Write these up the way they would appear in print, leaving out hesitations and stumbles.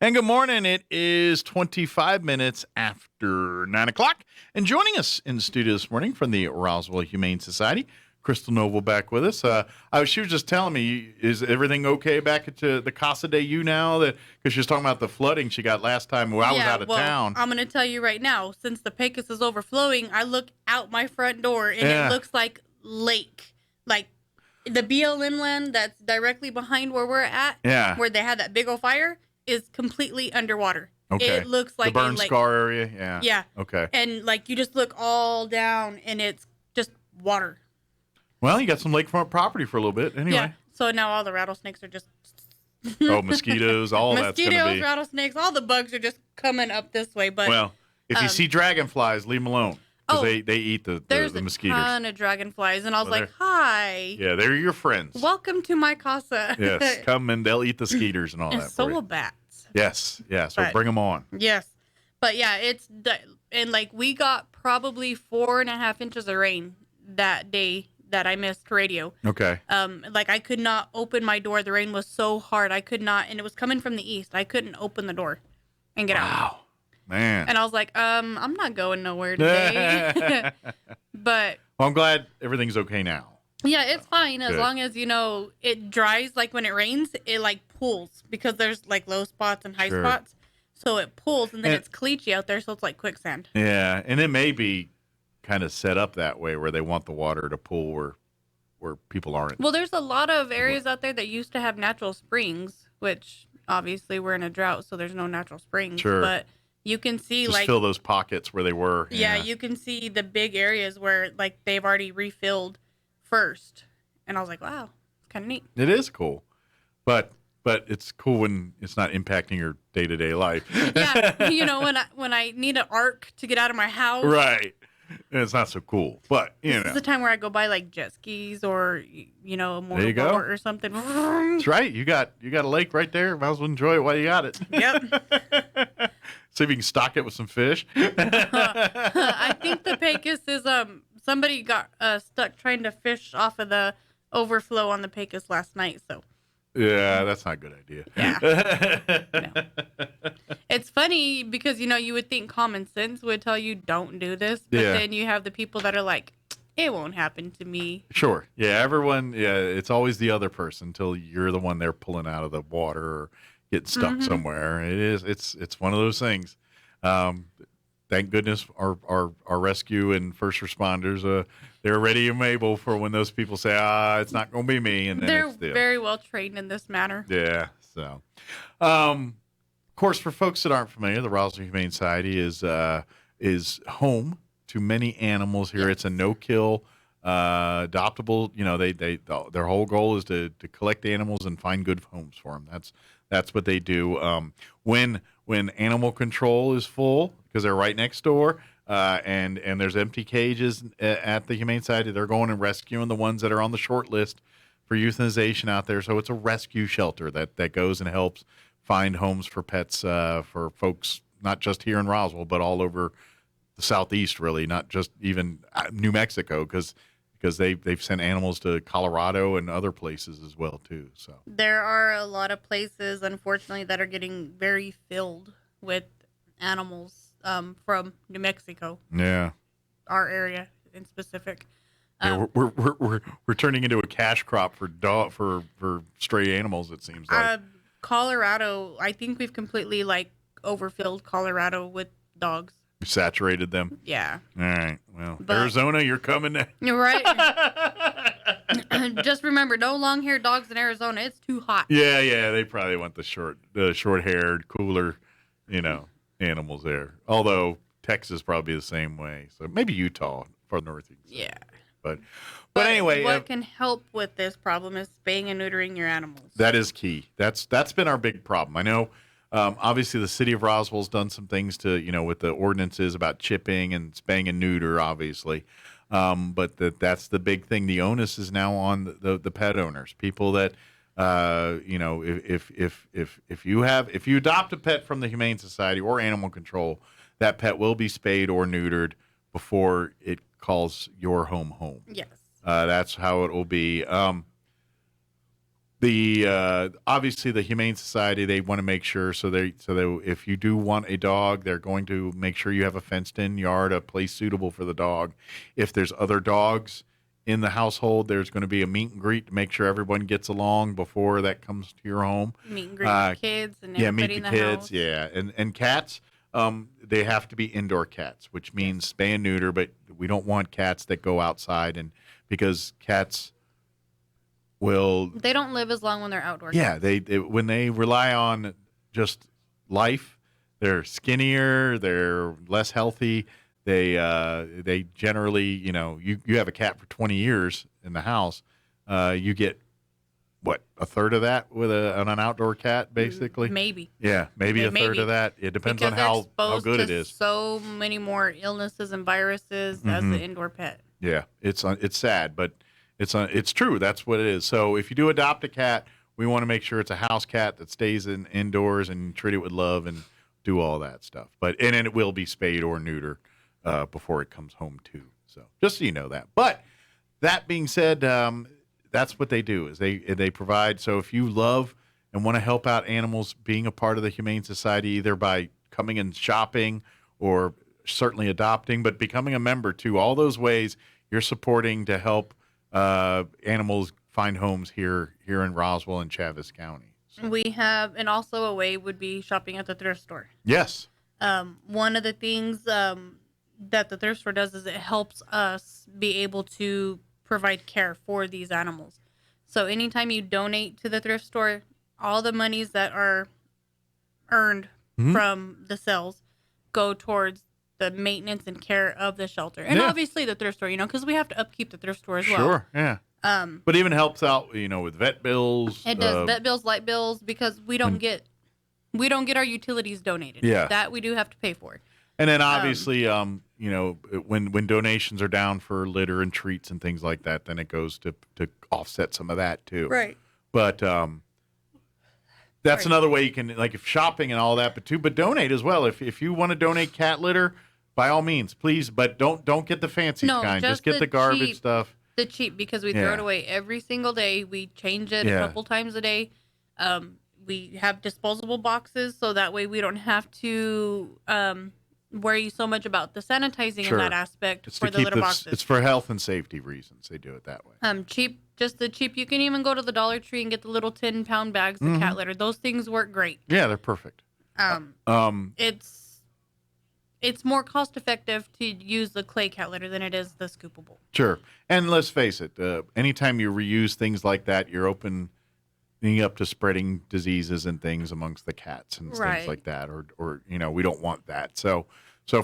And good morning. It is 25 minutes after 9 o'clock. And joining us in the studio this morning from the Roswell Humane Society, Krystle Noble back with us. She was just telling me, is everything okay back at the Casa de U now? Because she was talking about the flooding she got last time while I was out of town. I'm going to tell you right now, since the Pecos is overflowing, I look out my front door and it looks like lake. Like the BLM land that's directly behind where we're at, where they had that big old fire, is completely underwater. Okay. It looks like the burn a lake. Scar area? Yeah. Yeah. Okay. And like you just look all down and it's just water. Well, you got some lakefront property for a little bit anyway. Yeah. So now all the rattlesnakes are just... mosquitoes, all that's going to be... Mosquitoes, rattlesnakes, all the bugs are just coming up this way. But well, if you see dragonflies, leave them alone. Because they eat the mosquitoes. There's a ton of dragonflies. And I was like, hi. Yeah, they're your friends. Welcome to my casa. Yes, come and they'll eat the skeeters and all that. So will bats. Yes, so bring them on. Yes. But yeah, and like we got probably 4.5 inches of rain that day that I missed radio. Okay. Like I could not open my door. The rain was so hard. I could not, and it was coming from the east. I couldn't open the door and get out. Wow. Man. And I was like, I'm not going nowhere today. But well, I'm glad everything's okay now. Yeah, it's fine as long as, it dries. Like when it rains, it like pools because there's like low spots and high spots. So it pools and then it's cleachy out there. So it's like quicksand. Yeah. And it may be kind of set up that way where they want the water to pool where people aren't. Well, there's a lot of areas out there that used to have natural springs, which obviously we're in a drought. So there's no natural springs. Sure. But you can see just fill those pockets where they were. Yeah, you can see the big areas where like they've already refilled first. And I was like, wow, it's kind of neat. It is cool. But it's cool when it's not impacting your day-to-day life. Yeah, when I need an arc to get out of my house. Right. It's not so cool. But, This is the time where I go buy like jet skis or, a motorboat or something. That's right. You got a lake right there. Might as well enjoy it while you got it. Yep. See if you can stock it with some fish. I think the Pecos is somebody got stuck trying to fish off of the overflow on the Pecos last night. So yeah, that's not a good idea. Yeah. No. It's funny because you would think common sense would tell you don't do this, but then you have the people that are like, it won't happen to me. Sure. Yeah, everyone. Yeah, it's always the other person until you're the one they're pulling out of the water or getting stuck somewhere. It's one of those things. Thank goodness our rescue and first responders, they're ready and able for when those people say, it's not going to be me. And then they're it's them. Very well trained in this manner. Yeah. So, of course, for folks that aren't familiar, the Roswell Humane Society is home to many animals here. Yes. It's a no-kill, adoptable. Their whole goal is to collect animals and find good homes for them. That's what they do. When animal control is full, because they're right next door, and there's empty cages at the Humane Society, they're going and rescuing the ones that are on the short list for euthanization out there. So it's a rescue shelter that goes and helps find homes for pets for folks, not just here in Roswell, but all over the Southeast, really, not just even New Mexico, because they've sent animals to Colorado and other places as well, too. So there are a lot of places, unfortunately, that are getting very filled with animals from New Mexico. Yeah. Our area in specific. Yeah, we're turning into a cash crop for stray animals, it seems like. Colorado, I think we've completely overfilled Colorado with dogs. You saturated them? Yeah. All right. Well, Arizona, you're coming now. You're right. Just remember, no long-haired dogs in Arizona. It's too hot. Yeah. They probably want the short-haired, cooler, animals there. Although Texas probably the same way. So maybe Utah for north. Yeah. But anyway, what can help with this problem is spaying and neutering your animals. That is key. That's been our big problem. I know. Obviously, the city of Roswell's done some things to, with the ordinances about chipping and spaying and neuter, obviously. But that's the big thing. The onus is now on the pet owners, people that, if you adopt a pet from the Humane Society or Animal Control, that pet will be spayed or neutered before it calls your home. Yes. That's how it will be. The obviously the Humane Society, they want to make sure so they if you do want a dog, they're going to make sure you have a fenced in yard, a place suitable for the dog. If there's other dogs in the household, there's going to be a meet and greet to make sure everyone gets along before that comes to your home. Meet and greet with kids and everybody in the house. Yeah, and cats, they have to be indoor cats, which means spay and neuter, but we don't want cats that go outside, and because cats they don't live as long when they're outdoors. Yeah, they when they rely on just life, they're skinnier, they're less healthy. They generally, you have a cat for 20 years in the house, you get what, a third of that with an outdoor cat, basically? Maybe. Yeah, maybe a third of that. It depends on how good it is. So many more illnesses and viruses as the indoor pet. Yeah, it's sad, but it's true. That's what it is. So if you do adopt a cat, we want to make sure it's a house cat that stays indoors and treat it with love and do all that stuff. And it will be spayed or neutered before it comes home too. So just so you know that. But that being said, that's what they do is they provide. So if you love and want to help out animals, being a part of the Humane Society, either by coming and shopping or certainly adopting, but becoming a member too, all those ways you're supporting to help animals find homes here in Roswell and Chaves County. So. We have, and also a way would be shopping at the thrift store. Yes. One of the things that the thrift store does is it helps us be able to provide care for these animals. So anytime you donate to the thrift store, all the monies that are earned from the sales go towards the maintenance and care of the shelter. And obviously the thrift store, because we have to upkeep the thrift store as well. Sure, yeah. But even helps out, with vet bills. It does, vet bills, light bills, because we don't get our utilities donated. Yeah. That we do have to pay for. And then obviously, when donations are down for litter and treats and things like that, then it goes to offset some of that too. Right. But that's another way you can, like, if shopping and all that, but donate as well. If you want to donate cat litter, by all means, please. But don't get the fancy kind. Just get the garbage stuff. The cheap, because we throw it away every single day. We change it a couple times a day. We have disposable boxes, so that way we don't have to worry so much about the sanitizing in that aspect for the litter boxes. It's for health and safety reasons they do it that way. Cheap, just the cheap. You can even go to the Dollar Tree and get the little 10-pound bags of cat litter. Those things work great. Yeah, they're perfect. It's more cost effective to use the clay cat litter than it is the scoopable. Sure, and let's face it. Anytime you reuse things like that, you're opening up to spreading diseases and things amongst the cats and things like that, or we don't want that. So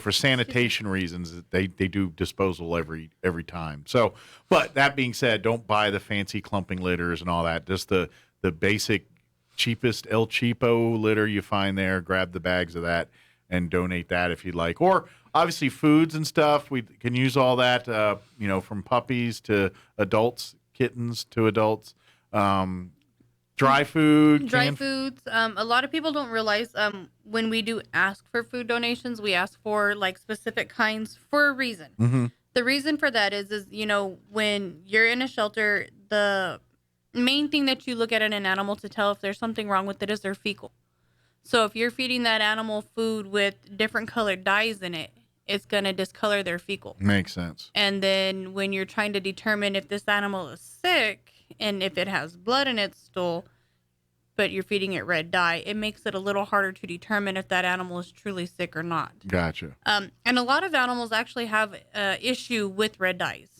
for sanitation reasons, they do disposal every time. So, but that being said, don't buy the fancy clumping litters and all that. Just the basic, cheapest El Cheapo litter you find there. Grab the bags of that and donate that if you'd like. Or obviously foods and stuff. We can use all that. From puppies to adults, kittens to adults. Dry foods. A lot of people don't realize when we do ask for food donations, we ask for like specific kinds for a reason. Mm-hmm. The reason for that is when you're in a shelter, the main thing that you look at in an animal to tell if there's something wrong with it is their fecal. So if you're feeding that animal food with different colored dyes in it, it's going to discolor their fecal. Makes sense. And then when you're trying to determine if this animal is sick, and if it has blood in its stool, but you're feeding it red dye, it makes it a little harder to determine if that animal is truly sick or not. Gotcha. And a lot of animals actually have an issue with red dyes.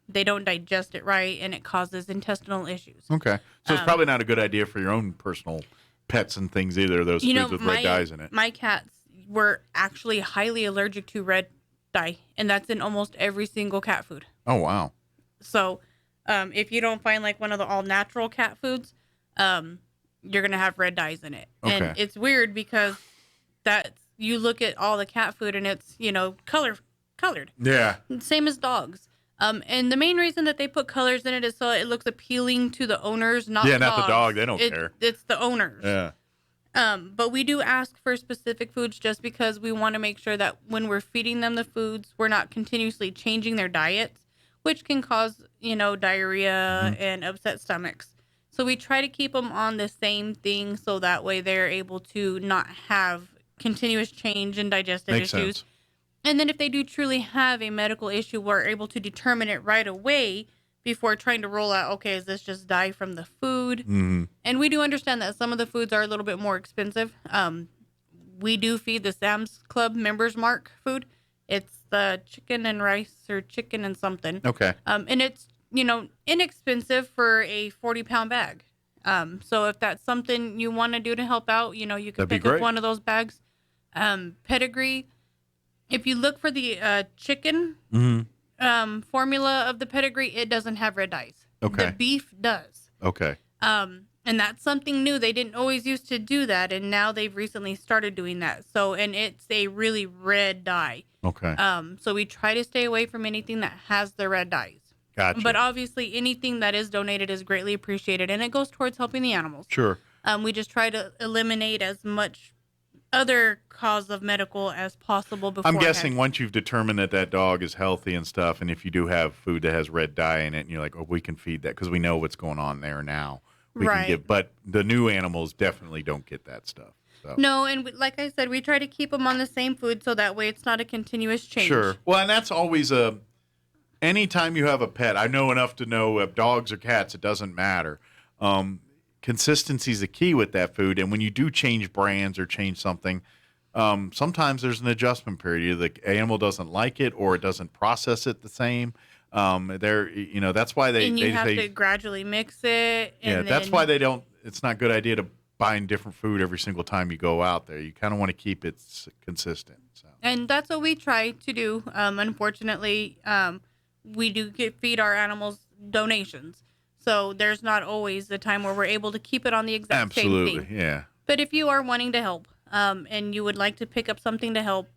They don't digest it right, and it causes intestinal issues. Okay. So it's probably not a good idea for your own personal pets and things either, those foods with red dyes in it. My cats were actually highly allergic to red dye, and that's in almost every single cat food. Oh, wow. So if you don't find like one of the all-natural cat foods, you're going to have red dyes in it. Okay. And it's weird because you look at all the cat food and it's, colored. Yeah. Same as dogs. And the main reason that they put colors in it is so it looks appealing to the owners, not the dogs. Yeah, not the dog. They don't care. It's the owners. Yeah. But we do ask for specific foods just because we want to make sure that when we're feeding them the foods, we're not continuously changing their diets, which can cause, diarrhea and upset stomachs. So we try to keep them on the same thing so that way they're able to not have continuous change in digestive Makes issues. Sense. And then if they do truly have a medical issue, we're able to determine it right away before trying to roll out, okay, is this just dye from the food? Mm-hmm. And we do understand that some of the foods are a little bit more expensive. We do feed the Sam's Club Members Mark food. It's the chicken and rice or chicken and something. Okay. And it's, inexpensive for a 40-pound bag. So if that's something you want to do to help out, you can pick up one of those bags. Pedigree. If you look for the chicken formula of the pedigree, it doesn't have red dyes. Okay. The beef does. Okay. And that's something new. They didn't always used to do that, and now they've recently started doing that. So, and it's a really red dye. Okay. So we try to stay away from anything that has the red dyes. Gotcha. But obviously, anything that is donated is greatly appreciated, and it goes towards helping the animals. Sure. We just try to eliminate as much other cause of medical as possible before. I'm guessing once you've determined that dog is healthy and stuff, and if you do have food that has red dye in it, and you're like, oh, we can feed that because we know what's going on there now. We can give, but the new animals definitely don't get that stuff. So. No, and like I said, we try to keep them on the same food so that way it's not a continuous change. Sure. Well, and that's always anytime you have a pet, I know enough to know if dogs or cats, it doesn't matter. Consistency is the key with that food. And when you do change brands or change something, sometimes there's an adjustment period. Either the animal doesn't like it or it doesn't process it the same. That's why they have to gradually mix it. That's why they don't. It's not a good idea to buying different food every single time you go out there. You kind of want to keep it consistent. So. And that's what we try to do. Unfortunately, we do feed our animals donations. So there's not always the time where we're able to keep it on the exact same thing. Absolutely, yeah. But if you are wanting to help and you would like to pick up something to help,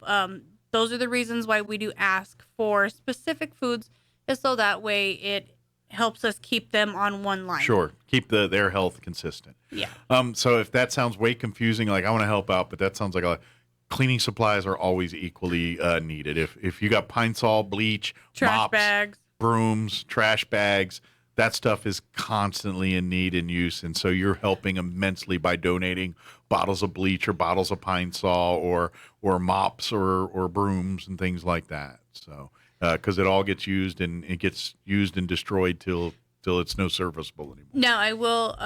those are the reasons why we do ask for specific foods, is so that way it helps us keep them on one line. Sure. Keep their health consistent. Yeah. So if that sounds way confusing, like I want to help out, but that sounds like cleaning supplies are always equally needed. If you got Pine Sol, bleach, trash mops, bags, brooms, trash bags, that stuff is constantly in need and use. And so you're helping immensely by donating bottles of bleach or bottles of Pine Sol or mops or brooms and things like that. So, because it all gets used and it gets used and destroyed till it's no serviceable anymore. Now I will,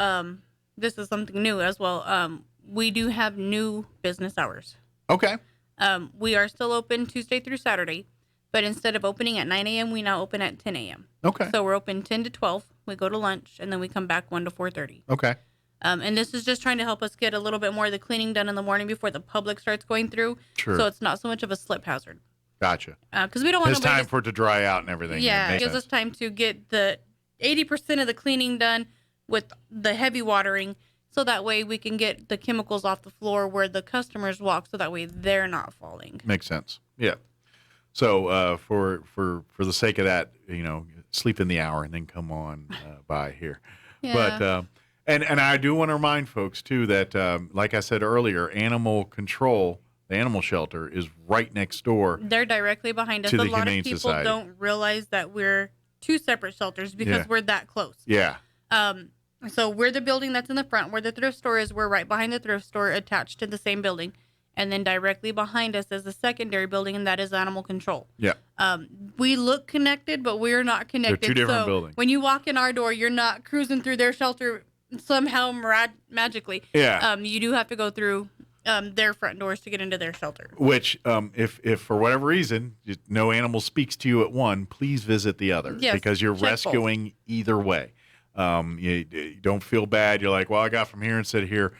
this is something new as well. We do have new business hours. Okay. We are still open Tuesday through Saturday, but instead of opening at 9 a.m., we now open at 10 a.m. Okay. So we're open 10 to 12. We go to lunch, and then we come back 1 to 4:30. Okay. And this is just trying to help us get a little bit more of the cleaning done in the morning before the public starts going through. Sure. So it's not so much of a slip hazard. Gotcha. Because we don't want It's time for it to dry out and everything. Yeah, it gives us time to get the 80% of the cleaning done with the heavy watering, so that way we can get the chemicals off the floor where the customers walk, so that way they're not falling. Makes sense. Yeah. So for the sake of that, sleep in the hour and then come on by here. Yeah. But and I do want to remind folks too that like I said earlier, animal control, the animal shelter is right next door. They're directly behind us. To the a lot Humane of people Society. don't realize that we're two separate shelters because we're that close. Yeah. So we're the building that's in the front where the thrift store is. We're right behind the thrift store, attached to the same building. And then directly behind us is the secondary building, and that is animal control. Yeah. We look connected, but we're not connected. They're two different buildings. When you walk in our door, you're not cruising through their shelter somehow magically. Yeah. You do have to go through their front doors to get into their shelter. Which, if for whatever reason no animal speaks to you at one, please visit the other. Yes, because you're check rescuing either way. You don't feel bad. You're like, well, I got from here and said here.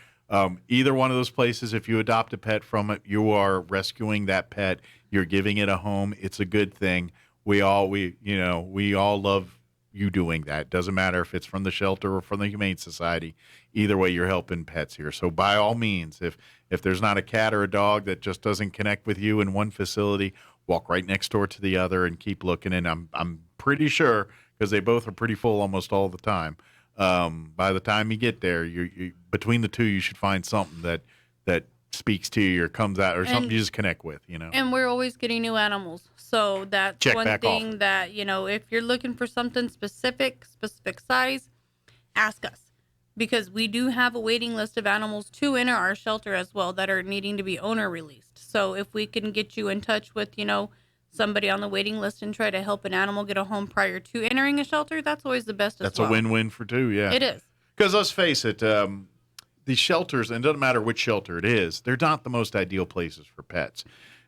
Either one of those places, if you adopt a pet from it, you are rescuing that pet. You're giving it a home. It's a good thing. We all love you doing that. Doesn't matter if it's from the shelter or from the Humane Society. Either way, you're helping pets here. So by all means, if there's not a cat or a dog that just doesn't connect with you in one facility, walk right next door to the other and keep looking. And I'm pretty sure, because they both are pretty full almost all the time. By the time you get there, you between the two, you should find something that speaks to you or comes out or something you just connect with, And we're always getting new animals. So that's Check one back thing often. that, if you're looking for something specific size, ask us. because we do have a waiting list of animals to enter our shelter as well that are needing to be owner released. So if we can get you in touch with, somebody on the waiting list and try to help an animal get a home prior to entering a shelter, that's always the best as well. That's a win-win for two, yeah. It is. Because let's face it, these shelters, and it doesn't matter which shelter it is, they're not the most ideal places for pets.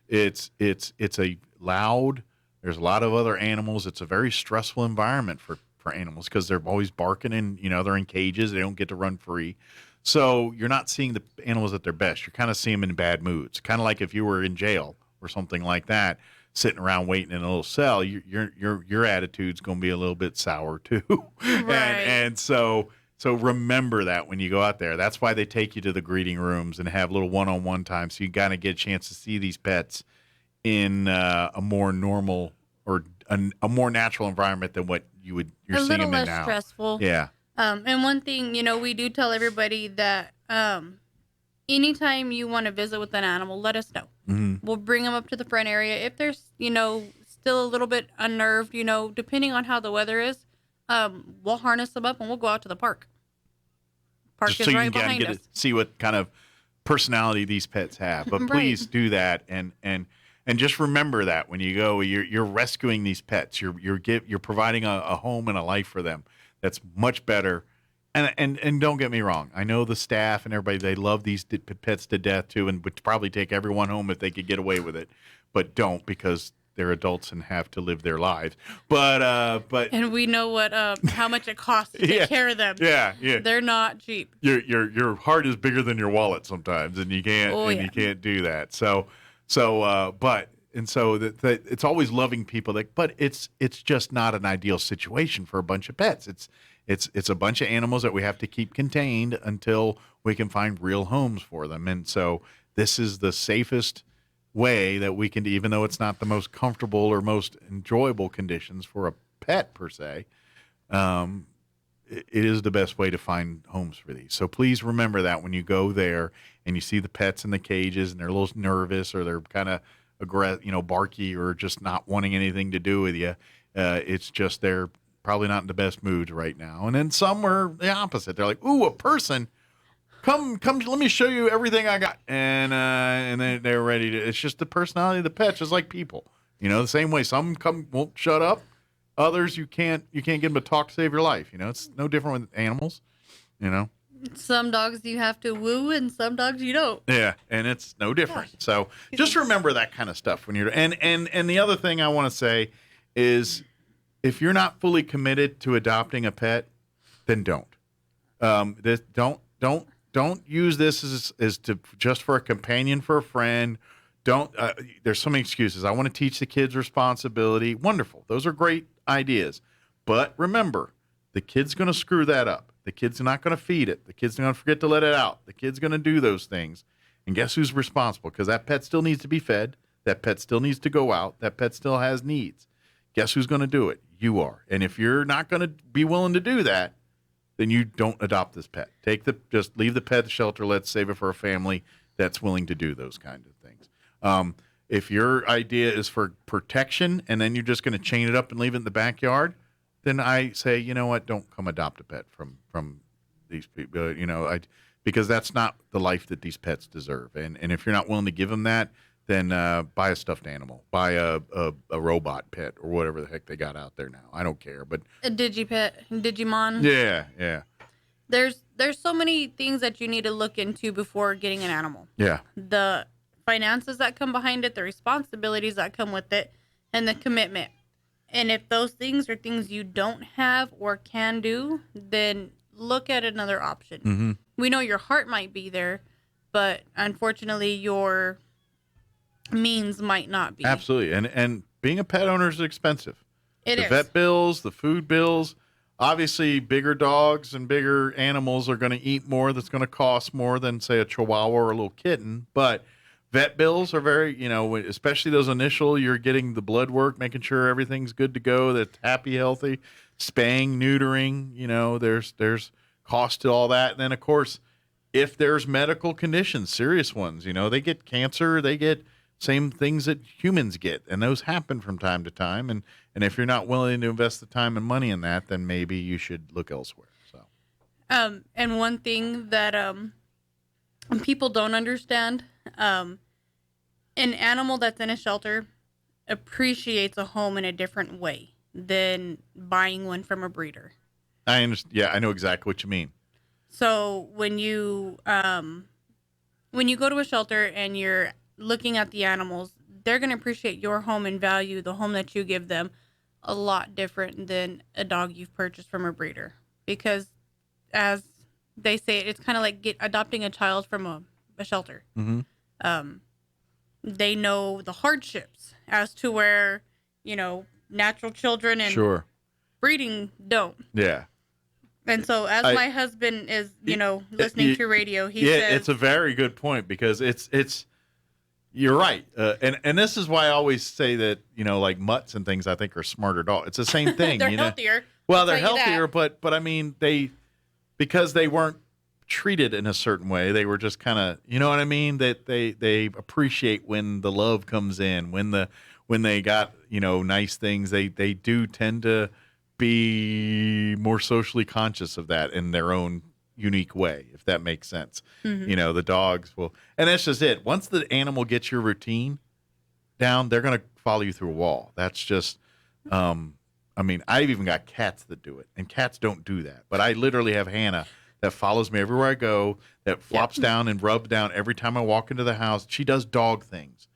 It's a loud, there's a lot of other animals. It's a very stressful environment for animals because they're always barking and, they're in cages. They don't get to run free. So you're not seeing the animals at their best. You're kind of seeing them in bad moods. Kind of like if you were in jail or something like that, sitting around waiting in a little cell, your attitude's going to be a little bit sour too. Right. and so remember that when you go out there. That's why they take you to the greeting rooms and have little one-on-one time, so you got to get a chance to see these pets in a more normal or a more natural environment than what you're seeing them in now. A little less stressful. Yeah. And one thing, we do tell everybody that anytime you want to visit with an animal, let us know. Mm-hmm. We'll bring them up to the front area. If they're, still a little bit unnerved, depending on how the weather is, we'll harness them up and we'll go out to the park. Park just is so right you can behind get us. to see what kind of personality these pets have. But please do that and just remember that when you go, you're rescuing these pets. You're providing a home and a life for them that's much better. And don't get me wrong, I know the staff and everybody, they love these pets to death too, and would probably take everyone home if they could get away with it, but don't, because they're adults and have to live their lives. But and we know what how much it costs to take care of them. Yeah, they're not cheap. Your heart is bigger than your wallet sometimes, and you can't you can't do that. So it's always loving people, but it's just not an ideal situation for a bunch of pets. It's a bunch of animals that we have to keep contained until we can find real homes for them. And so this is the safest way that we can, even though it's not the most comfortable or most enjoyable conditions for a pet per se, it is the best way to find homes for these. So please remember that when you go there and you see the pets in the cages and they're a little nervous or they're kind of barky or just not wanting anything to do with you, it's just they're probably not in the best moods right now. And then some are the opposite. They're like, ooh, a person. Come, let me show you everything I got. And then they're ready to, it's just the personality of the pets, just like people. The same way some won't shut up. Others, you can't get them to talk to save your life. It's no different with animals, Some dogs you have to woo and some dogs you don't. Yeah, and it's no different. Gosh. So just remember that kind of stuff when you're, and the other thing I want to say is, if you're not fully committed to adopting a pet, then don't. Don't use this as to just for a companion, for a friend. Don't. There's so many excuses. I want to teach the kids responsibility. Wonderful. Those are great ideas. But remember, the kid's going to screw that up. The kid's not going to feed it. The kid's going to forget to let it out. The kid's going to do those things. And guess who's responsible? Because that pet still needs to be fed. That pet still needs to go out. That pet still has needs. Guess who's going to do it? You are. And if you're not going to be willing to do that, then you don't adopt this pet. Just leave the pet at the shelter. Let's save it for a family that's willing to do those kinds of things. If your idea is for protection and then you're just going to chain it up and leave it in the backyard, then I say, you know what? Don't come adopt a pet from these people. Because that's not the life that these pets deserve. And if you're not willing to give them that, then buy a stuffed animal, buy a robot pet or whatever the heck they got out there now. I don't care, but a Digimon. Yeah. There's so many things that you need to look into before getting an animal. Yeah. The finances that come behind it, the responsibilities that come with it, and the commitment. And if those things are things you don't have or can do, then look at another option. Mm-hmm. We know your heart might be there, but unfortunately your means might not be. Absolutely. And being a pet owner is expensive. The vet bills, the food bills. Obviously, bigger dogs and bigger animals are going to eat more. That's going to cost more than, say, a Chihuahua or a little kitten. But vet bills are very, especially those initial, you're getting the blood work, making sure everything's good to go, that's happy, healthy, spaying, neutering, there's cost to all that. And then, of course, if there's medical conditions, serious ones, they get cancer, they get same things that humans get, and those happen from time to time. And if you're not willing to invest the time and money in that, then maybe you should look elsewhere. So, And one thing that people don't understand, an animal that's in a shelter appreciates a home in a different way than buying one from a breeder. I understand. Yeah, I know exactly what you mean. So when you go to a shelter and you're looking at the animals, they're going to appreciate your home and value the home that you give them a lot different than a dog you've purchased from a breeder. Because as they say, it's kind of like adopting a child from a shelter. Mm-hmm. They know the hardships as to where, natural children and breeding don't. Yeah. And so as my husband is, listening to radio, he says... it's a very good point because it's you're right. And this is why I always say that, like mutts and things I think are smarter dogs. It's the same thing. They're healthier. Well, they're healthier, but I mean, because they weren't treated in a certain way, they were just kind of, you know what I mean? That they appreciate when the love comes in, when they got, nice things, they do tend to be more socially conscious of that in their own unique way, if that makes sense. Mm-hmm. The dogs will, and that's just it. Once the animal gets your routine down, they're going to follow you through a wall. That's just, I've even got cats that do it, and cats don't do that. But I literally have Hannah that follows me everywhere I go, that flops down and rubs down every time I walk into the house. She does dog things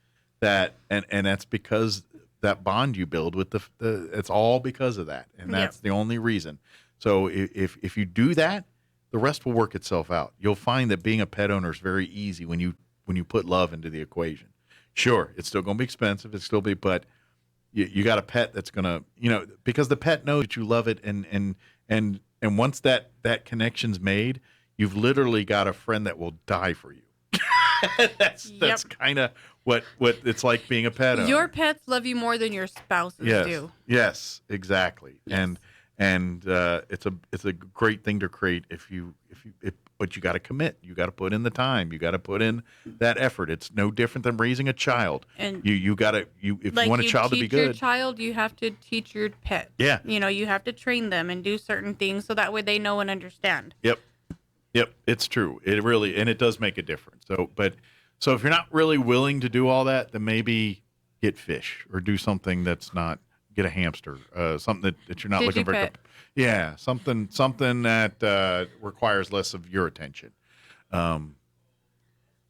and that's because that bond you build with it's all because of that. And that's the only reason. So if you do that, the rest will work itself out. You'll find that being a pet owner is very easy when you put love into the equation. Sure, it's still going to be expensive. But you got a pet that's going to, because the pet knows that you love it. And once that connection's made, you've literally got a friend that will die for you. That's kind of what it's like being a pet owner. Your pets love you more than your spouses do. Yes, exactly. Yes. And it's a great thing to create but you got to commit. You got to put in the time. You got to put in that effort. It's no different than raising a child. And you got to if you want a child to be good. Your child, you have to teach your pet. Yeah. You have to train them and do certain things so that way they know and understand. Yep. It's true. It really, and it does make a difference. So if you're not really willing to do all that, then maybe get fish or do something that's not. Get a hamster, something that you're not looking for. Yeah, something that requires less of your attention, and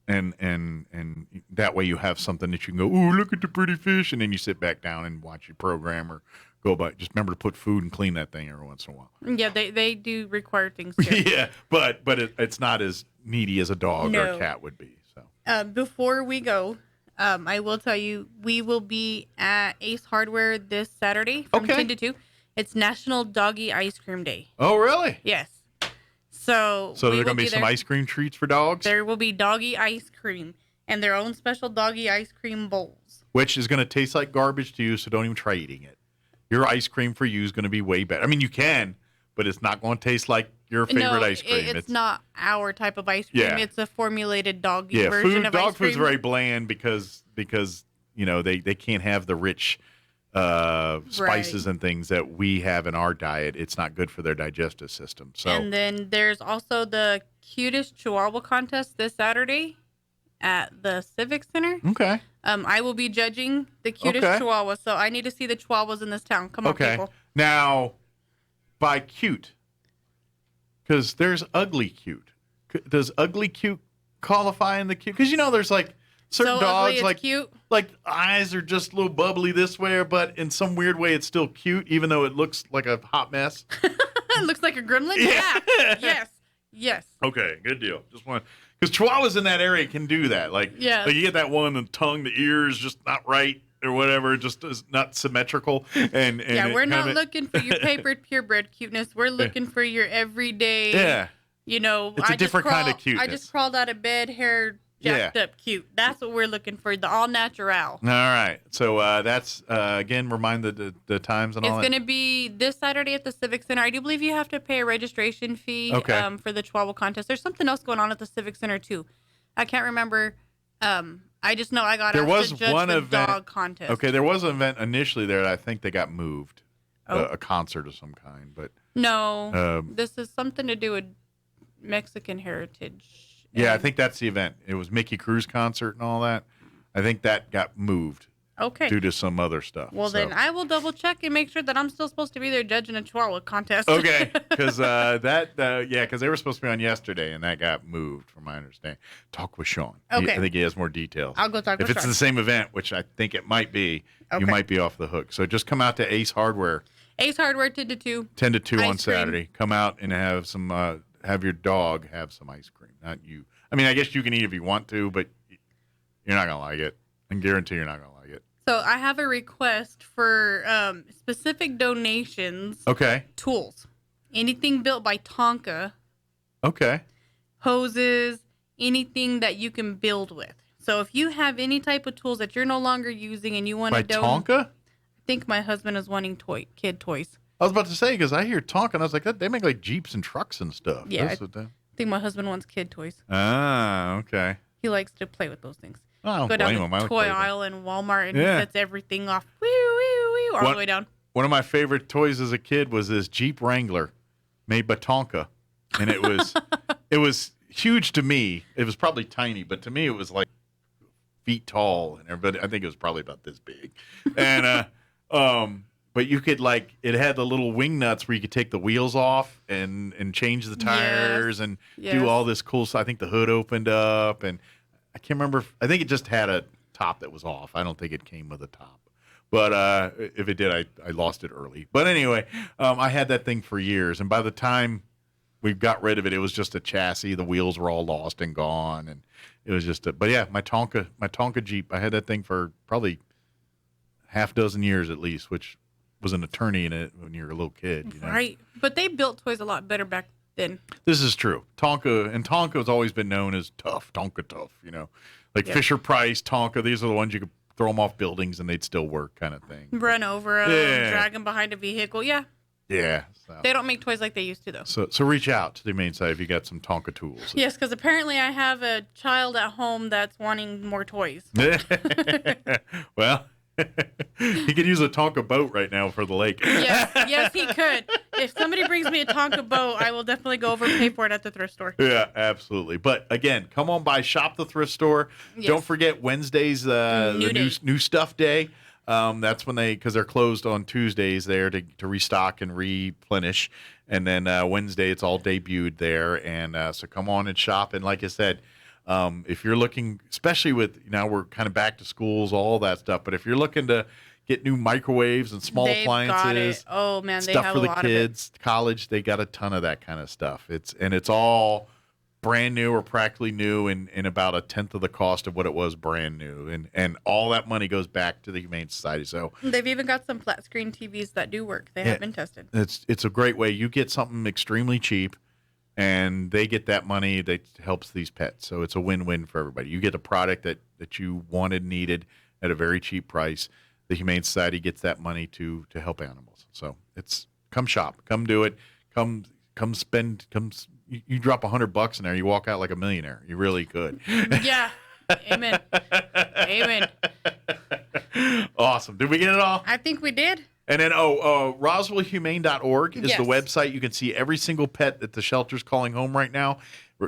that way you have something that you can go, ooh, look at the pretty fish, and then you sit back down and watch your program or go by. Just remember to put food and clean that thing every once in a while. Yeah, they do require things too. Yeah, but it's not as needy as a dog or a cat would be. So before we go. I will tell you, we will be at Ace Hardware this Saturday from 10 to 2. It's National Doggy Ice Cream Day. Oh, really? Yes. So there are going to be some ice cream treats for dogs? There will be doggy ice cream and their own special doggy ice cream bowls. Which is going to taste like garbage to you, so don't even try eating it. Your ice cream for you is going to be way better. I mean, you can, but it's not going to taste like your favorite ice cream. It's not our type of ice cream. Yeah. It's a formulated doggy version of ice cream. Dog food's very bland because they can't have the rich spices and things that we have in our diet. It's not good for their digestive system. So and then there's also the Cutest Chihuahua contest this Saturday at the Civic Center. Okay. I will be judging the cutest Chihuahua, so I need to see the Chihuahuas in this town. Come on, people. Now, by cute. Because there's ugly cute. Does ugly cute qualify in the cute? Because there's like certain dogs like cute. Like eyes are just a little bubbly this way, but in some weird way it's still cute, even though it looks like a hot mess. It looks like a gremlin. Yeah. Yes. Okay, good deal. Just want because Chihuahuas in that area can do that. Like you get that one, the tongue, the ears just not right. Or whatever, just is not symmetrical. And we're not looking for your papered purebred cuteness. We're looking for your everyday. Yeah. It's a different kind of cuteness. I just crawled out of bed, hair jacked up, cute. That's what we're looking for. The all natural. All right. So that's again. Remind the times and all. It's going to be this Saturday at the Civic Center. I do believe you have to pay a registration fee. For the Chihuahua contest. There's something else going on at the Civic Center too. I can't remember. I just know I got asked to judge the dog contest. Okay, there was an event initially there that I think they got moved, a concert of some kind. But no, this is something to do with Mexican heritage. Yeah, I think that's the event. It was Mickey Cruz concert and all that. I think that got moved. Okay. Due to some other stuff. Well, then I will double check and make sure that I'm still supposed to be there judging a Chihuahua contest. Okay, because because they were supposed to be on yesterday and that got moved, from my understanding. Talk with Sean. Okay. I think he has more details. I'll go talk with If Sean. it's the same event, which I think it might be, you might be off the hook. So just come out to Ace Hardware. Ace Hardware 10 to 2. 10 to 2 on Ice cream. Saturday. Come out and have some. Have your dog have some ice cream. Not you. I mean, I guess you can eat if you want to, but you're not gonna like it. I can guarantee you're not gonna like it. So I have a request for specific donations. Okay. Tools. Anything built by Tonka. Okay. Hoses. Anything that you can build with. So if you have any type of tools that you're no longer using and you want to donate. Tonka? I think my husband is wanting kid toys. I was about to say, because I hear Tonka, and I was like, they make like Jeeps and trucks and stuff. Yeah, I think my husband wants kid toys. Ah, okay. He likes to play with those things. I don't Go down blame him. the toy aisle in Walmart and he sets everything off. Wee, wee, wee, all the way down. One of my favorite toys as a kid was this Jeep Wrangler made by Tonka. And it was it was huge to me. It was probably tiny, but to me it was like feet tall, and everybody, I think it was probably about this big. And but you could it had the little wing nuts where you could take the wheels off and change the tires and do all this cool stuff. I think the hood opened up, and I can't remember. I think it just had a top that was off. I don't think it came with a top. But if it did, I lost it early. But anyway, I had that thing for years, and by the time we got rid of it, it was just a chassis. The wheels were all lost and gone, and it was just but yeah, my Tonka Jeep. I had that thing for probably half dozen years at least, which was an attorney in it when you were a little kid. You know? Right. But they built toys a lot better back then. This is true. Tonka has always been known as tough, Tonka tough, Fisher Price, Tonka, these are the ones you could throw them off buildings and they'd still work kind of thing. Run over drag them behind a vehicle. Yeah. Yeah. So. They don't make toys like they used to, though. So reach out to the Humane side if you got some Tonka tools. Yes, because apparently I have a child at home that's wanting more toys. Well, he could use a Tonka boat right now for the lake. Yes, he could. If somebody brings me a Tonka boat, I will definitely go over and pay for it at the thrift store. Yeah, absolutely. But again, come on by, shop the thrift store. Yes. Don't forget Wednesday's the new stuff day. That's when because they're closed on Tuesdays there to restock and replenish. And then Wednesday, it's all debuted there. And so come on and shop. And like I said, if you're looking, especially with now we're kind of back to schools, all that stuff. But if you're looking to get new microwaves and small appliances, oh man, they stuff have for a the lot kids, of it. College, they got a ton of that kind of stuff. It's all brand new or practically new in about a tenth of the cost of what it was brand new, and all that money goes back to the Humane Society. So they've even got some flat screen TVs that do work. They have been tested. It's a great way. You get something extremely cheap, and they get that money that helps these pets. So it's a win-win for everybody. You get a product that you wanted, needed at a very cheap price. The Humane Society gets that money to help animals. So come shop, come do it, come spend, you drop $100 in there, you walk out like a millionaire. You really could. Yeah. Amen. Amen. Awesome. Did we get it all? I think we did. And then, RoswellHumane.org is the Yes. website. You can see every single pet that the shelter's calling home right now.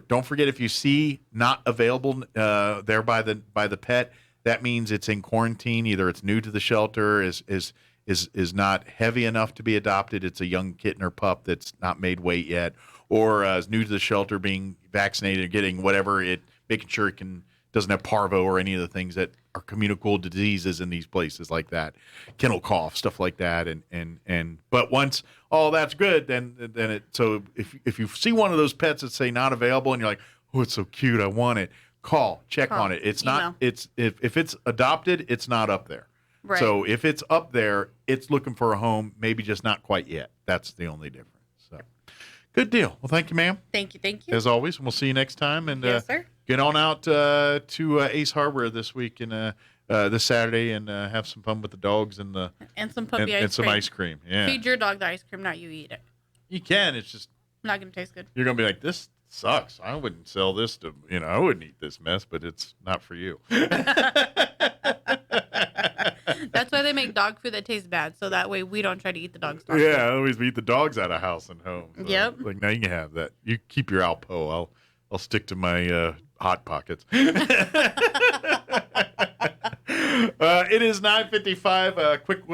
Don't forget, if you see not available there by the pet, that means it's in quarantine. Either it's new to the shelter, is not heavy enough to be adopted. It's a young kitten or pup that's not made weight yet, or is new to the shelter, being vaccinated, or getting whatever making sure it doesn't have parvo or any of the things that are communicable diseases in these places like that, kennel cough, stuff like that. But once all that's good, then so if you see one of those pets that say not available and you're like, oh, it's so cute, I want it, check on it. It's not, it's if it's adopted, it's not up there. Right. So if it's up there, it's looking for a home, maybe just not quite yet. That's the only difference. So good deal. Well, thank you, ma'am. Thank you. As always, we'll see you next time. And yes, sir. Get on out to Ace Hardware this week and this Saturday and have some fun with the dogs and some puppy ice cream. And some ice cream. Yeah. Feed your dog the ice cream, not you eat it. You can. It's just not going to taste good. You're going to be like, this sucks. I wouldn't sell this to, I wouldn't eat this mess, but it's not for you. That's why they make dog food that tastes bad, so that way we don't try to eat the dog's dog Yeah, food. always eat the dogs out of house and home. So, Yep. Like, now you can have that. You keep your Alpo. I'll stick to my Hot Pockets. It is 9:55. Quick